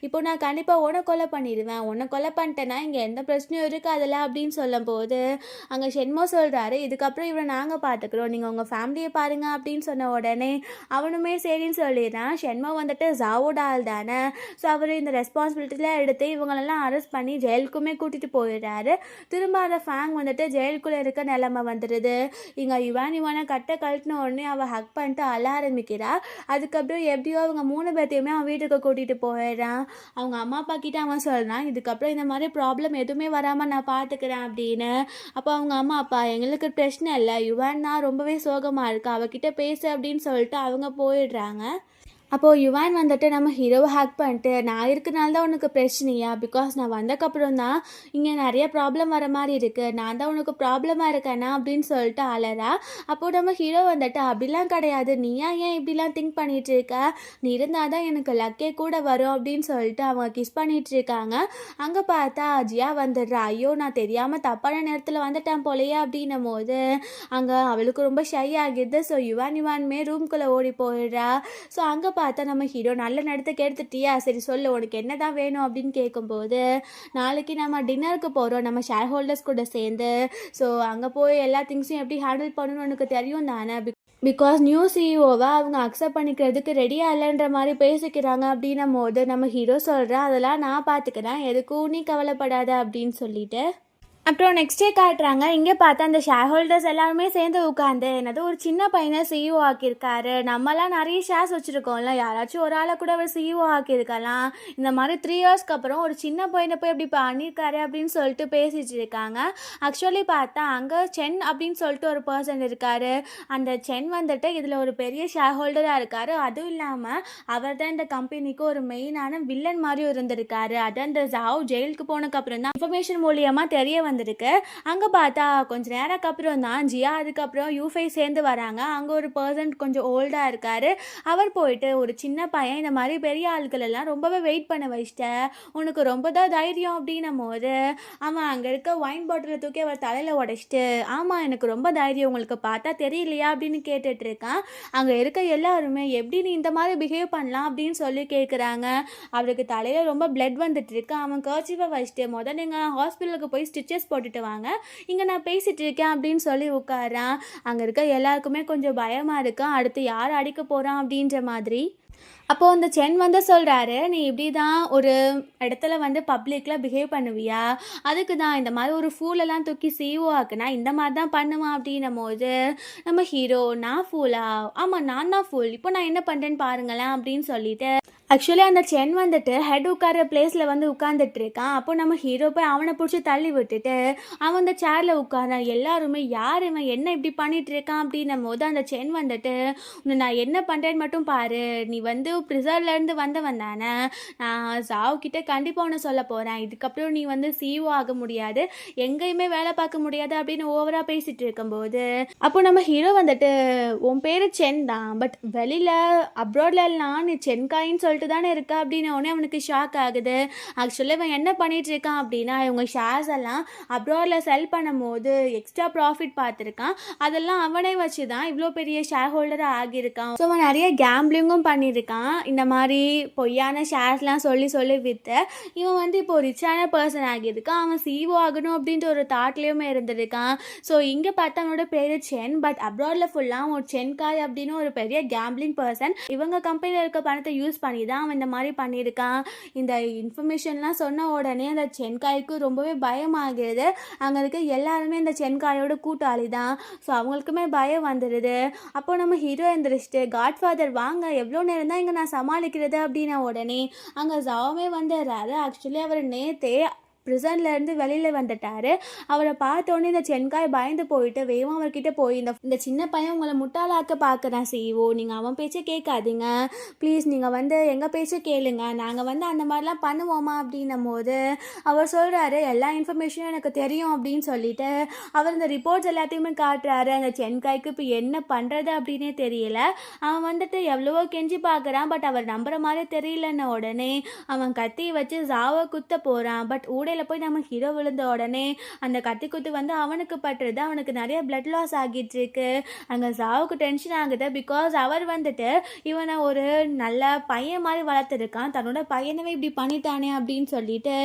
இப்போ நான் கண்டிப்பாக உன்னை கொலை பண்ணிடுவேன், உன்னை கொலை பண்ணிட்டேன்னா இங்கே எந்த பிரச்சனையும் இருக்காதுல்ல அப்படின்னு சொல்லும்போது அங்கே ஷென்மோ சொல்கிறாரு, இதுக்கப்புறம் இவரை நாங்கள் பார்த்துக்குறோம், நீங்கள் உங்கள் ஃபேமிலியை பாருங்க அப்படின்னு சொன்ன உடனே அவனுமே சரின்னு சொல்லிடுறான். ஷென்மோ வந்துட்டு ஜாவோட ஆள் தானே, ஸோ அவர் இந்த ரெஸ்பான்சிபிலிட்டிலாம் எடுத்து இவங்களெல்லாம் அரெஸ்ட் பண்ணி ஜெயிலுக்குமே கூட்டிகிட்டு போயிடுறாரு. திரும்ப அந்த ஃபேங் வந்துட்டு ஜெயிலுக்குள்ளே இருக்க நிலைமை வந்துடுது. இங்கே இவானை கட்ட கழட்டின உடனே அவள் ஹக் பண்ணிட்டு அழ ஆரம்பிக்கிறா. அதுக்கப்புறம் எப்படியோ அவங்க 3 பேர்த்தையுமே அவன் வீட்டுக்கு கூட்டிகிட்டு போயிடுறான். அவங்க அம்மா அப்பா கிட்ட அவன் சொல்கிறான், இதுக்கப்புறம் இந்த மாதிரி ப்ராப்ளம் எதுவுமே வராமல் நான் பார்த்துக்கிறேன் அப்படின்னு. அப்போ அவங்க அம்மா அப்பா, எங்களுக்கு பிரச்சனை இல்லை, யுவான் தான் ரொம்பவே சோகமாக இருக்கு, அவகிட்ட பேசு அப்படின்னு சொல்லிட்டு அவங்க போயிடுறாங்க. அப்போது யுவான் வந்துட்டு நம்ம ஹீரோவை ஹேக் பண்ணிட்டு, நான் இருக்கனால தான் உனக்கு பிரச்சனையா, பிகாஸ் நான் வந்தக்கப்புறம் தான் இங்கே நிறைய ப்ராப்ளம் வர மாதிரி இருக்குது, நான் தான் உனக்கு ப்ராப்ளமாக இருக்கேனா அப்படின்னு சொல்லிட்டு அழறா. அப்போது நம்ம ஹீரோ வந்துட்டு அப்படிலாம் கிடையாது, நீயா ஏன் இப்படிலாம் திங்க் பண்ணிகிட்டு இருக்க, நீ இருந்தால் தான் எனக்கு லக்கே கூட வரும் அப்படின்னு சொல்லிட்டு அவங்க கிஸ் பண்ணிகிட்டு இருக்காங்க. அங்கே பார்த்தா ஜியா வந்துடுறா, ஐயோ நான் தெரியாமல் தப்பான நேரத்தில் வந்துட்டேன் போலையே அப்படின்னும் போது அங்கே அவளுக்கு ரொம்ப ஷை ஆகிடுது. ஸோ யுவானுமே ரூம்குள்ளே ஓடி போயிடுறா. ஸோ அங்கே பார்த்தா நம்ம ஹீரோ நல்ல நேரத்துக்கு எடுத்துட்டியா, சரி சொல்லு உனக்கு என்ன தான் வேணும் அப்படின்னு கேட்கும்போது, நாளைக்கு நம்ம டின்னருக்கு போகிறோம் நம்ம ஷேர் ஹோல்டர்ஸ் கூட சேர்ந்து, ஸோ அங்கே போய் எல்லா திங்ஸையும் எப்படி ஹேண்டில் பண்ணணும்னு உனக்கு தெரியும் தானே, பிகாஸ் நியூ சிஇஓவை அவங்க அக்செப்ட் பண்ணிக்கிறதுக்கு ரெடியாக இல்லைன்ற மாதிரி பேசிக்கிறாங்க அப்படின்னும் போது நம்ம ஹீரோ சொல்கிறா, அதெல்லாம் நான் பார்த்துக்கிறேன், எதுக்கும் நீ கவலைப்படாத அப்படின்னு சொல்லிட்டு. அப்புறம் நெக்ஸ்ட் டே காட்டுறாங்க. இங்கே பார்த்தா அந்த ஷேர் ஹோல்டர்ஸ் எல்லாருமே சேர்ந்து உட்காந்து என்னது ஒரு சின்ன பையனை சிஇஓ ஆக்கியிருக்காரு. நம்மலாம் நிறைய ஷேர்ஸ் வச்சுருக்கோம்ல, யாராச்சும் ஒரு ஆளை கூட அவர் சிஇஓ ஆக்கியிருக்கலாம். இந்த மாதிரி 3 இயர்ஸ்க்கு அப்புறம் ஒரு சின்ன பையனை போய் இப்படி பண்ணியிருக்காரு அப்படின்னு சொல்லிட்டு பேசிட்டு இருக்காங்க. ஆக்சுவலி பார்த்தா அங்கே சென் அப்படின்னு சொல்லிட்டு ஒரு பர்சன் இருக்கார். அந்த சென் வந்துட்டு இதில் ஒரு பெரிய ஷேர் ஹோல்டராக இருக்கார். அதுவும் இல்லாமல் அவர் தான் இந்த கம்பெனிக்கு ஒரு மெயினான வில்லன் மாதிரியும் இருந்திருக்காரு. அது அந்த ஜாவ் ஜெயிலுக்கு போனதுக்கப்புறம் தான் இன்ஃபர்மேஷன் மூலியமாக தெரிய வந்திருக்கு. அங்கே பார்த்தா கொஞ்ச நேரத்துக்கு அப்புறம் தான் ஜியா அதுக்கப்புறம் யூஃபை சேர்ந்து வராங்க. அங்கே ஒரு பர்சன் கொஞ்சம் ஓல்டாக இருக்கார். அவர் போயிட்டு ஒரு சின்ன பையன் இந்த மாதிரி பெரிய ஆட்கள் எல்லாம் ரொம்பவே வெயிட் பண்ண வச்சிட்டேன், உனக்கு ரொம்ப தான் தைரியம் அப்படின்னும் போது அவன் அங்கே இருக்க ஒயின் பாட்டிலை தூக்கி அவர் தலையில் உடைச்சிட்டு, ஆமாம் எனக்கு ரொம்ப தைரியம், உங்களுக்கு பார்த்தா தெரியலையா அப்படின்னு கேட்டுட்ருக்கான். அங்கே இருக்க எல்லாருமே எப்படி நீ இந்த மாதிரி பிஹேவ் பண்ணலாம் அப்படின்னு சொல்லி கேட்குறாங்க. அவருக்கு தலையில் ரொம்ப பிளட் வந்துட்டுருக்கு. அவன் கர்ச்சீஃபை வச்சுட்டு நீங்கள் ஹாஸ்பிட்டலுக்கு போய் ஸ்டிச்சஸ் போட்டுட்டு வாங்க, இங்கே நான் பேசிகிட்டு இருக்கேன் அப்படின்னு சொல்லி உட்காரான். அங்கே இருக்க எல்லாருக்குமே கொஞ்சம் பயமாக இருக்கான், அடுத்து யார் அடிக்க போகிறான் அப்படின்ற மாதிரி. அப்போது அந்த சென் வந்து சொல்கிறாரு, நீ இப்படி தான் ஒரு இடத்துல வந்து பப்ளிக்கில் பிஹேவ் பண்ணுவியா, அதுக்கு தான் இந்த மாதிரி ஒரு ஃபூலெல்லாம் தூக்கி சிஇஓ ஆக்குனா இந்த மாதிரி தான் பண்ணுவான் அப்படின்னும் போது நம்ம ஹீரோ, நான் ஃபூலா, ஆமாம் நான் தான் ஃபூல், இப்போ நான் என்ன பண்ணுறேன்னு பாருங்களேன் அப்படின்னு சொல்லிட்டு ஆக்சுவலி அந்த சென் வந்துட்டு ஹெட் உட்கார பிளேஸில் வந்து உட்காந்துட்டு இருக்கான். அப்போ நம்ம ஹீரோ போய் அவனை பிடிச்சி தள்ளி விட்டுட்டு அவன் அந்த சேரில் உட்காரான். எல்லாருமே யார் இவன் என்ன இப்படி பண்ணிட்டு இருக்கான் அப்படின்னும் போது அந்த சென் வந்துட்டு, நான் என்ன பண்ணுறேன்னு மட்டும் பாரு, நீ வந்து ப்ரிசர்வ்லேருந்து வந்தவன் தானே, நான் ஜாவ் கிட்ட கண்டிப்பாக ஒன்று சொல்ல போகிறேன், இதுக்கப்புறம் நீ வந்து சிஇஓ ஆக முடியாது, எங்கேயுமே வேலை பார்க்க முடியாது அப்படின்னு ஓவராக பேசிகிட்டு இருக்கும்போது அப்போ நம்ம ஹீரோ வந்துட்டு, உன் பேர் சென் தான், பட் வெளியில் அப்ராட்லாம் நீ சென்காயின்னு சொல்லிட்டு தானே இருக்கா அப்படின்னு உடனே அவனுக்கு ஷாக் ஆகுது. ஆக்சுவலி இவன் என்ன பண்ணிட்டு இருக்கான் அப்படின்னா, இவங்க ஷேர்ஸ் எல்லாம் அப்ராடில் செல் பண்ணும் போது எக்ஸ்ட்ரா ப்ராஃபிட் பார்த்துருக்கான், அதெல்லாம் அவனே வச்சு தான் இவ்வளோ பெரிய ஷேர் ஹோல்டராக ஆகியிருக்கான். ஸோ அவன் நிறைய கேம்பிளிங்கும் பண்ணியிருக்கான். இந்த மாதிரி பொய்யான ஷேர்ஸ்லாம் சொல்லி சொல்லி விற்று இவன் வந்து இப்போ ரிச்சான பர்சன் ஆகியிருக்கான். அவன் சிஇஓ ஆகணும் அப்படின்ற ஒரு தாட்லேயுமே இருந்திருக்கான். ஸோ இங்கே பார்த்தா அவனோட பேர் சென், பட் அப்ராடில் ஃபுல்லாக ஒரு சென்காய் அப்படின்னு ஒரு பெரிய கேம்பிளிங் பர்சன். இவங்க கம்பெனியில் இருக்க பணத்தை யூஸ் பண்ணி தான் அவன் இந்த மாதிரி பண்ணியிருக்கான். இந்த இன்ஃபர்மேஷன்லாம் சொன்ன உடனே அந்த சென்காய்க்கு ரொம்பவே பயமாகிறது. அங்கே இருக்க எல்லாருமே இந்த சென்காயோட கூட்டாளி தான். ஸோ அவங்களுக்குமே பயம் வந்துடுது. அப்போ நம்ம ஹீரோ எந்திரிச்சிட்டு, காட்ஃபாதர் வாங்க, எவ்வளோ நேரம் தான் இங்கே நான் சமாளிக்கிறது அப்படின்ன உடனே அங்கே ஜாவே வந்துடுறாரு. ஆக்சுவலி அவர் நேற்றே ப்ரிசன்லேருந்து வெளியில் வந்துட்டார். அவரை பார்த்தோன்னே இந்த சென்காய் பயந்து போயிட்டு வேகமாக அவர்கிட்ட போய், இந்த சின்ன பையன் உங்களை முட்டாளாக்க பார்க்குறான் சிஇஓ, நீங்கள் அவன் பேச்சை கேட்காதீங்க ப்ளீஸ், நீங்கள் வந்து எங்கள் பேச்சை கேளுங்க, நாங்கள் வந்து அந்த மாதிரிலாம் பண்ணுவோமா அப்படின்னும் போது அவர் சொல்கிறாரு, எல்லா இன்ஃபர்மேஷனும் எனக்கு தெரியும் அப்படின்னு சொல்லிட்டு அவர் இந்த ரிப்போர்ட்ஸ் எல்லாத்தையுமே காட்டுறாரு. அந்த சென்காய்க்கு இப்போ என்ன பண்ணுறது அப்படின்னே தெரியல. அவன் வந்துட்டு எவ்வளவோ கெஞ்சி பார்க்குறான், பட் அவர் நம்புற மாதிரி தெரியலன்னு உடனே அவன் கத்தி வச்சு ஜாவை குத்த போகிறான். பட் ஊடையில் போய் நம்ம ஹீரோ விழுந்த உடனே அந்த கத்தி குத்து வந்து அவனுக்கு பட்டுறது. அவனுக்கு நிறைய பிளட் லாஸ் ஆகிட்டு இருக்கு. அங்கே ஜாவுக்கு டென்ஷன் ஆகுது. பிகாஸ் அவர் வந்துட்டு இவனை ஒரு நல்ல பையன் மாதிரி வளர்த்துருக்கான், தன்னோட பையனவே இப்படி பண்ணிட்டானே அப்படின்னு சொல்லிட்டு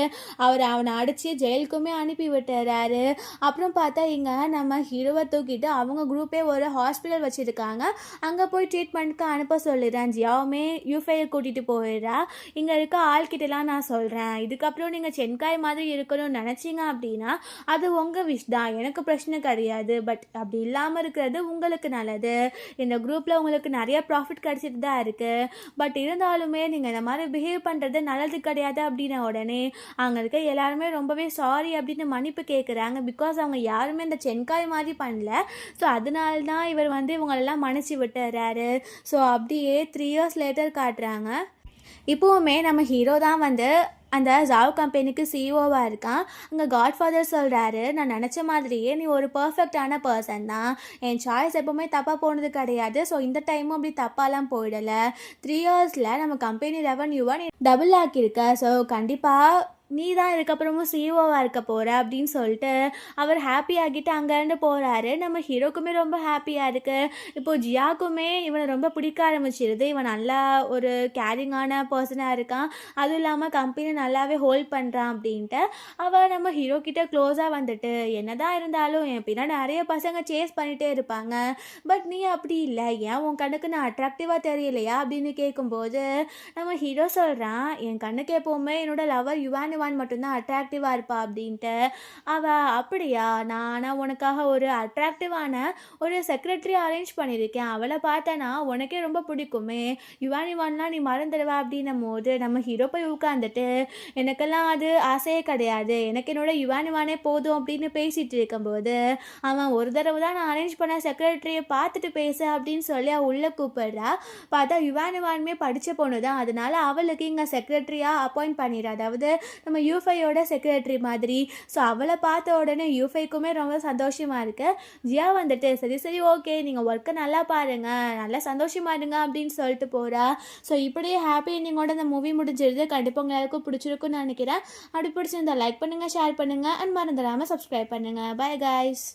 அவனை அடித்து ஜெயிலுக்குமே அனுப்பி விட்டுறாரு. அப்புறம் பார்த்தா இங்கே நம்ம ஹீரோவை தூக்கிட்டு அவங்க குரூப்பே ஒரு ஹாஸ்பிட்டல் வச்சுருக்காங்க, அங்கே போய் ட்ரீட்மெண்ட்டுக்கு அனுப்ப சொல்லிடுறேன். ஜியாவுமே யூஃபையை கூட்டிகிட்டு போயிடுறா. இங்கே இருக்க ஆள்கிட்டலாம் நான் சொல்கிறேன், இதுக்கப்புறம் நீங்கள் சென்காய் மாதிரி இருக்கணும்னு நினச்சிங்க அப்படின்னா அது உங்கள் விஷ் தான், எனக்கு பிரச்சனை கிடையாது, பட் அப்படி இல்லாமல் இருக்கிறது உங்களுக்கு நல்லது. இந்த குரூப்பில் உங்களுக்கு நிறைய ப்ராஃபிட் கிடச்சிட்டு தான் இருக்குது, பட் இருந்தாலுமே நீங்கள் இந்த மாதிரி பிஹேவ் பண்ணுறது நல்லது கிடையாது அப்படின்ன உடனே அங்கே இருக்க எல்லாருமே ரொம்பவே சாரி அப்படின்னு மன்னிப்பு கேட்குறாங்க. பிகாஸ் அவங்க யாருமே இந்த சென்காய் மாதிரி பண்ணல. ஸோ அதனால தான் இவர் வந்து இவங்களெல்லாம் மன்னிச்சு விட்டுறாரு. ஸோ அப்படியே 3 இயர்ஸ் லேட்டர் காட்டுறாங்க. இப்போவுமே நம்ம ஹீரோ தான் வந்து அந்த ஜாவ் கம்பெனிக்கு சிஇஓவாக இருக்கான். அங்கே காட்ஃபாதர் சொல்கிறாரு, நான் நினச்ச மாதிரியே நீ ஒரு பர்ஃபெக்டான பர்சன் தான், என் சாய்ஸ் எப்போவுமே தப்பாக போனது கிடையாது. ஸோ இந்த டைமும் அப்படி தப்பாலாம் போயிடலை. 3 இயர்ஸில் நம்ம கம்பெனி ரெவன்யூவை நீ டபுள் ஆக்கியிருக்க. ஸோ கண்டிப்பாக நீ தான் இதுக்கப்புறமும் சிஇஓவாக இருக்க போகிற அப்படின்னு சொல்லிட்டு அவர் ஹாப்பி ஆகிட்டு அங்கேருந்து போகிறாரு. நம்ம ஹீரோக்குமே ரொம்ப ஹாப்பியாக இருக்குது. இப்போது ஜியாக்குமே இவனை ரொம்ப பிடிக்க ஆரம்பிச்சிருது. இவன் நல்லா ஒரு கேரிங்கான பர்சனாக இருக்கான், அதுவும் இல்லாமல் கம்பெனி நல்லாவே ஹோல்ட் பண்ணுறான் அப்படின்ட்டு அவள் நம்ம ஹீரோ கிட்ட க்ளோஸாக வந்துட்டு, என்னதான் இருந்தாலும் என் பின்னாடி நிறைய பசங்க சேஸ் பண்ணிகிட்டே இருப்பாங்க, பட் நீ அப்படி இல்லை, ஏன் உன் கண்ணுக்கு நான் அட்ராக்டிவாக தெரியலையா அப்படின்னு கேட்கும்போது நம்ம ஹீரோ சொல்கிறான், என் கண்ணுக்கு எப்போவுமே என்னோட லவர் யுவான் யுவானிவான் மட்டும்தான் அட்ராக்டிவாக இருப்பா அப்படின்ட்டு. அவள் அப்படியா, நான் உனக்காக ஒரு அட்ராக்டிவான ஒரு செக்ரட்டரி அரேஞ்ச் பண்ணியிருக்கேன், அவளை பார்த்தனா உனக்கே ரொம்ப பிடிக்குமே, யுவானிவான்லாம் நீ மறந்துடுவா அப்படின்னும் போது நம்ம ஹீரோ போய் உட்காந்துட்டு எனக்கெல்லாம் அது ஆசையே கிடையாது, எனக்கு என்னோட யுவானிவானே போதும் அப்படின்னு பேசிகிட்டு இருக்கும்போது அவன் ஒரு தடவை தான் நான் அரேஞ்ச் பண்ண செக்ரட்டரியை பார்த்துட்டு பேச அப்படின்னு சொல்லி அவள் உள்ளே கூப்பிடுறா. பார்த்தா யுவானிவானுமே படித்த பொண்ணு தான், அதனால அவளுக்கு இங்கே செக்ரட்டரியாக அப்பாயிண்ட் பண்ணிடுறா, அதாவது நம்ம யூஃபையோட செக்ரட்டரி மாதிரி. ஸோ அவளை பார்த்த உடனே யூஃபைக்குமே ரொம்ப சந்தோஷமாக இருக்கு. ஜியா வந்துட்டு சரி சரி ஓகே, நீங்கள் ஒர்க்கை நல்லா பாருங்கள், நல்லா சந்தோஷமா இருங்க அப்படின்னு சொல்லிட்டு போகிறா. ஸோ இப்படியே ஹாப்பி எண்டிங்கோட இந்த மூவி முடிஞ்சிருது. கண்டிப்பாக உங்க எல்லாருக்கும் பிடிச்சிருக்குன்னு நினைக்கிறேன். அப்படி பிடிச்சிருந்தா லைக் பண்ணுங்கள், ஷேர் பண்ணுங்கள் அண்ட் மறந்துடாமல் சப்ஸ்கிரைப் பண்ணுங்கள். Bye guys.